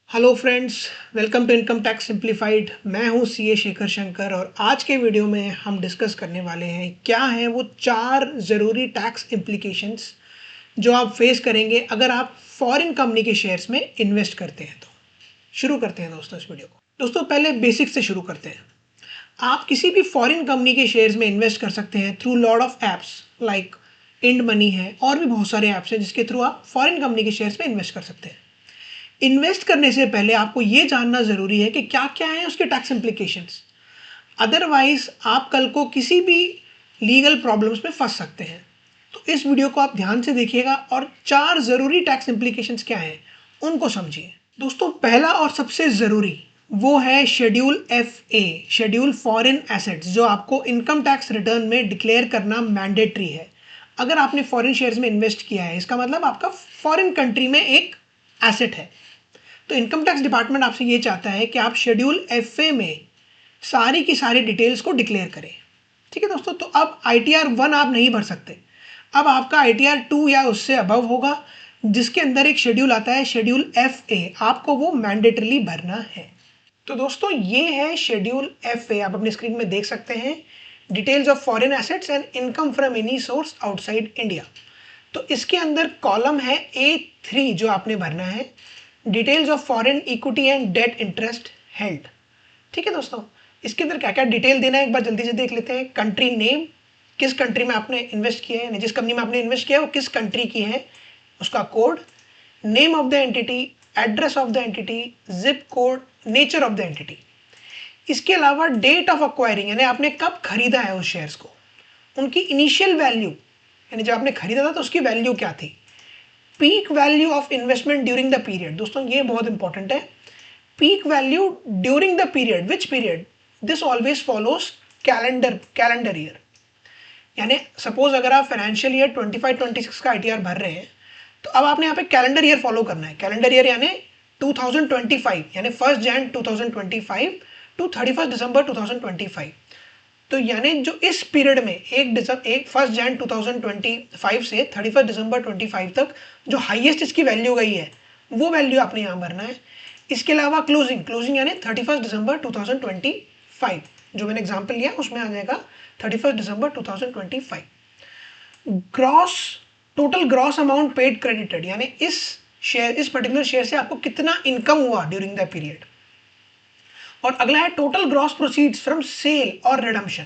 Hello friends, welcome to income tax simplified. मैं हूं CA Shekhar Shankar और आज के वीडियो में हम डिस्कस करने वाले हैं क्या हैं वो 4 ज़रूरी टैक्स इम्प्लीकेशंस जो आप फेस करेंगे अगर आप फॉरेन कंपनी के शेयर्स में इन्वेस्ट करते हैं। तो शुरू करते हैं दोस्तों इस वीडियो को। दोस्तों पहले बेसिक से शुरू करते हैं। आप किसी भी फॉरेन कंपनी के शेयर्स में इन्वेस्ट कर सकते हैं through lot of apps like INDmoney है और भी बहुत सारे ऐप्स हैं जिसके थ्रू आप फॉरेन कंपनी के शेयर्स में इन्वेस्ट कर सकते हैं। इन्वेस्ट करने से पहले आपको यह जानना ज़रूरी है कि क्या क्या है उसके टैक्स इम्प्लीकेशंस। अदरवाइज आप कल को किसी भी लीगल प्रॉब्लम्स में फंस सकते हैं। तो इस वीडियो को आप ध्यान से देखिएगा और 4 ज़रूरी टैक्स इम्प्लीकेशंस क्या हैं उनको समझिए। दोस्तों पहला और सबसे ज़रूरी वो है schedule FA, schedule foreign assets, जो आपको इनकम टैक्स रिटर्न में डिक्लेयर करना मैंडेटरी है। अगर आपने फॉरेन शेयर्स में इन्वेस्ट किया है इसका मतलब आपका फॉरेन कंट्री में एक एसेट है। तो इनकम टैक्स डिपार्टमेंट आपसे ये चाहता है कि आप शेड्यूल FA में सारी की सारी डिटेल्स को डिक्लेयर करें। ठीक है दोस्तों, तो अब ITR 1 आप नहीं भर सकते। अब आपका ITR 2 या उससे अबव होगा जिसके अंदर एक शेड्यूल आता है शेड्यूल FA, आपको वो मैंडेटरीली भरना है। तो दोस्तों ये है शेड्यूल FA, आप अपनी स्क्रीन में देख सकते हैं। Details of foreign assets and income from any source outside India. तो इसके अंदर कॉलम है A3 जो आपने भरना है, details of foreign equity and debt interest held. ठीक है दोस्तों, इसके अंदर क्या क्या डिटेल देना है एक बार जल्दी से देख लेते हैं। कंट्री नेम, किस कंट्री में आपने इन्वेस्ट किया है, यानी जिस कंपनी में आपने इन्वेस्ट किया है वो किस कंट्री की है, उसका code, name of the entity, address of the entity, zip code, nature of the entity. इसके अलावा डेट ऑफ अक्वायरिंग, यानी आपने कब खरीदा है उस शेयर्स को, उनकी इनिशियल वैल्यू, यानी जब आपने खरीदा था तो उसकी वैल्यू क्या थी, peak value of investment during the period. दोस्तों ये बहुत इंपॉर्टेंट है, peak value during the period, which period, this always follows calendar year. यानी सपोज अगर आप फाइनेंशियल ईयर 25-26 का ITR भर रहे हैं तो अब आपने यहाँ पे कैलेंडर ईयर फॉलो करना है। कैलेंडर ईयर यानी 2025, यानी 1 जनवरी 2025 टू 31 दिसंबर 2025। तो यानी जो इस पीरियड में 1 जनवरी 2025 से 31 दिसंबर 25 तक जो हाईएस्ट इसकी वैल्यू गई है वो वैल्यू आपने यहाँ भरना है। इसके अलावा क्लोजिंग यानी 31 दिसंबर 2025, जो मैंने एग्जांपल लिया उसमें आ जाएगा 31 दिसंबर 2025। Total gross amount paid credited, यानी इस पर्टिकुलर शेयर से आपको कितना इनकम हुआ ड्यूरिंग द पीरियड। और अगला है total gross proceeds from sale और रिडम्पशन,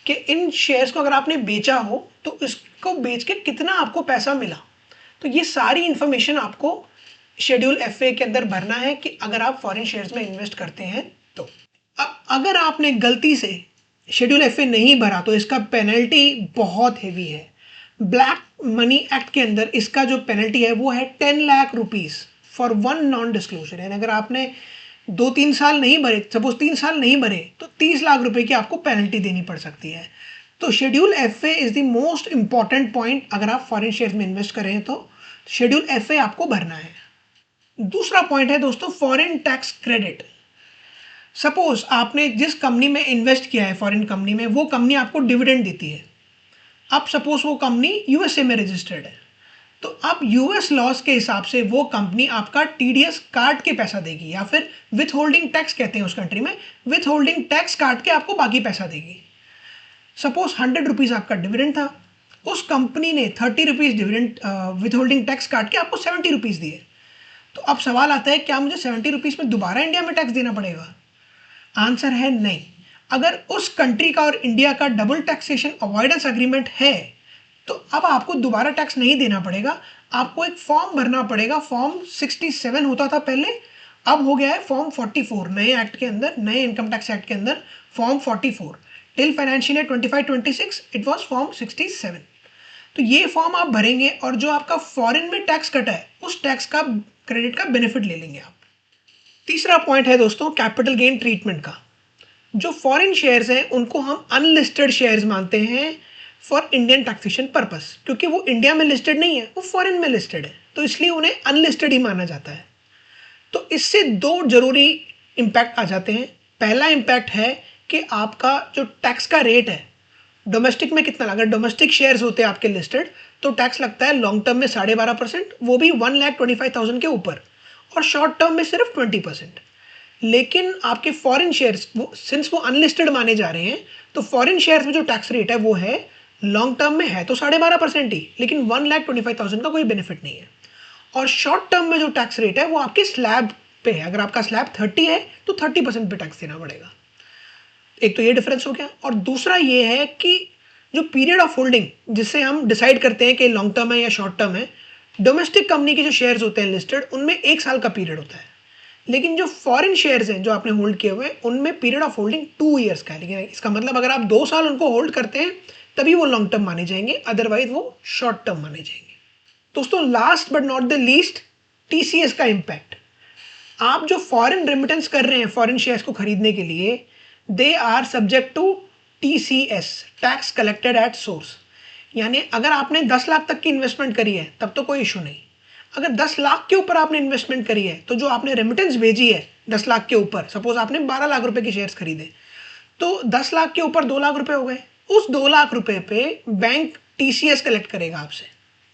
कि इन शेयर्स को अगर आपने बेचा हो तो इसको बेच के कितना आपको पैसा मिला। तो ये सारी इंफॉर्मेशन आपको शेड्यूल FA के अंदर भरना है कि अगर आप फॉरेन शेयर्स में इन्वेस्ट करते हैं तो। अब अगर आपने गलती से शेड्यूल FA नहीं भरा तो इसका पेनल्टी बहुत हेवी है। ब्लैक मनी एक्ट के अंदर इसका जो पेनल्टी है वो है 10 lakh rupees for 1 non disclosure. यानी अगर आपने 2-3 साल नहीं भरे, सपोज 3 साल नहीं भरे, तो 30 लाख रुपए की आपको पेनल्टी देनी पड़ सकती है। तो schedule FA is the most important point अगर आप फॉरेन शेयर्स में इन्वेस्ट कर रहे हैं तो शेड्यूल FA आपको भरना है। दूसरा पॉइंट है दोस्तों फॉरेन टैक्स क्रेडिट। सपोज आपने जिस कंपनी में इन्वेस्ट किया है फॉरेन कंपनी में, वो कंपनी आपको डिविडेंड देती है। अब सपोज वो कंपनी USA में रजिस्टर्ड है, तो अब US लॉस के हिसाब से वो कंपनी आपका TDS काट के पैसा देगी, या फिर विथ होल्डिंग टैक्स कहते हैं उस कंट्री में, विथ होल्डिंग टैक्स काट के आपको बाकी पैसा देगी। सपोज 100 रुपीज़ आपका डिविडेंड था, उस कंपनी ने 30 rupees dividend with holding tax काट के आपको 70 रुपीज़ दिए। तो अब सवाल आता है क्या मुझे 70 रुपीज़ में दोबारा इंडिया में टैक्स देना पड़ेगा? आंसर है नहीं। अगर उस कंट्री का और इंडिया का डबल टैक्सेशन अवॉइडेंस एग्रीमेंट है तो अब आपको दोबारा टैक्स नहीं देना पड़ेगा। आपको एक फॉर्म भरना पड़ेगा, फॉर्म 67 होता था पहले, अब हो गया है फॉर्म 44 नए एक्ट के अंदर, नए इनकम टैक्स एक्ट के अंदर form 44। Till financial year 25-26 it was form 67। तो ये फॉर्म आप भरेंगे और जो आपका फॉरेन में टैक्स कटा है उस टैक्स का क्रेडिट का बेनिफिट ले लेंगे आप। तीसरा पॉइंट है दोस्तों कैपिटल गेन ट्रीटमेंट का। जो फॉरेन शेयर्स हैं उनको हम अनलिस्टेड शेयर्स मानते हैं फॉर इंडियन टैक्सेशन पर्पस, क्योंकि वो इंडिया में लिस्टेड नहीं है, वो फॉरेन में लिस्टेड है, तो इसलिए उन्हें अनलिस्टेड ही माना जाता है। तो इससे 2 जरूरी इम्पैक्ट आ जाते हैं। पहला इम्पैक्ट है कि आपका जो टैक्स का रेट है डोमेस्टिक में कितना, अगर डोमेस्टिक शेयर्स होते हैं आपके लिस्टेड तो टैक्स लगता है लॉन्ग टर्म में 12.5%, वो भी 1,25,000 के ऊपर, और शॉर्ट टर्म में सिर्फ 20%। लेकिन आपके फॉरेन शेयर्स सिंस वो अनलिस्टेड माने जा रहे हैं, तो फॉरेन शेयर्स में जो टैक्स रेट है वो है लॉन्ग टर्म में है तो 12.5% ही, लेकिन 1,25,000 का कोई बेनिफिट नहीं है। और शॉर्ट टर्म में जो टैक्स रेट है वो आपके स्लैब पे है। अगर आपका स्लैब 30 है तो 30% पे टैक्स देना पड़ेगा। एक तो ये डिफरेंस हो गया। और दूसरा ये है कि जो पीरियड ऑफ होल्डिंग जिससे हम डिसाइड करते हैं कि लॉन्ग टर्म है या शॉर्ट टर्म है, डोमेस्टिक कंपनी के जो शेयर्स होते हैं लिस्टेड, उनमें 1 साल का पीरियड होता है। लेकिन जो फॉरेन शेयर्स हैं जो आपने होल्ड किए हुए हैं, उनमें पीरियड ऑफ होल्डिंग 2 ईयर्स का है। लेकिन इसका मतलब अगर आप 2 साल उनको होल्ड करते हैं तभी वो लॉन्ग टर्म माने जाएंगे, अदरवाइज वो शॉर्ट टर्म माने जाएंगे। दोस्तों, last but not the least, TCS का इम्पैक्ट। आप जो फॉरेन रेमिटेंस कर रहे हैं फॉरेन शेयर्स को खरीदने के लिए, they are subject to TCS, tax collected at source. यानी अगर आपने 10 लाख तक की इन्वेस्टमेंट करी है तब तो कोई इशू नहीं। अगर 10 लाख के ऊपर आपने इन्वेस्टमेंट करी है तो जो आपने रेमिटेंस भेजी है 10 लाख के ऊपर, सपोज आपने 12 लाख रुपए के शेयर्स खरीदे, तो 10 लाख के ऊपर 2 लाख रुपए हो गए। उस 2 लाख रुपए पे बैंक टीसीएस कलेक्ट करेगा आपसे,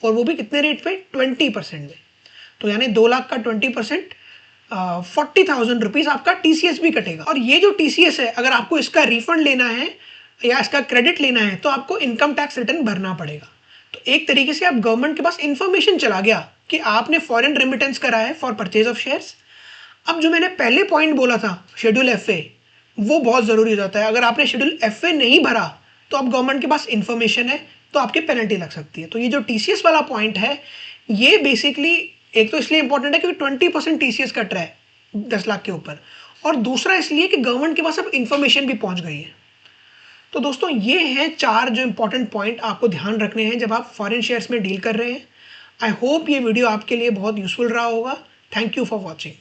और वो भी कितने रेट पे? 20% में। तो यानी 2 लाख का 20%, 40,000 रुपीज आपका टीसीएस भी कटेगा। और ये जो टीसीएस है, अगर आपको इसका रिफंड लेना है या इसका क्रेडिट लेना है तो आपको इनकम टैक्स रिटर्न भरना पड़ेगा। तो एक तरीके से आप गवर्नमेंट के पास इंफॉर्मेशन चला गया कि आपने फॉरेन रेमिटेंस करा है फॉर परचेज ऑफ शेयर्स। अब जो मैंने पहले पॉइंट बोला था, शेड्यूल एफए, वो बहुत ज़रूरी हो जाता है। अगर आपने शेड्यूल एफए नहीं भरा तो अब गवर्नमेंट के पास इंफॉर्मेशन है तो आपकी पेनल्टी लग सकती है। तो ये जो टीसीएस वाला पॉइंट है, ये बेसिकली एक तो इसलिए इंपॉर्टेंट है क्योंकि 20% टीसीएस कट रहा है 10 लाख के ऊपर, और दूसरा इसलिए कि गवर्नमेंट के पास अब इंफॉर्मेशन भी पहुंच गई है। तो दोस्तों, ये हैं 4 जो इंपॉर्टेंट पॉइंट आपको ध्यान रखने हैं जब आप फॉरेन शेयर्स में डील कर रहे हैं। आई होप ये वीडियो आपके लिए बहुत यूजफुल रहा होगा। Thank you for watching.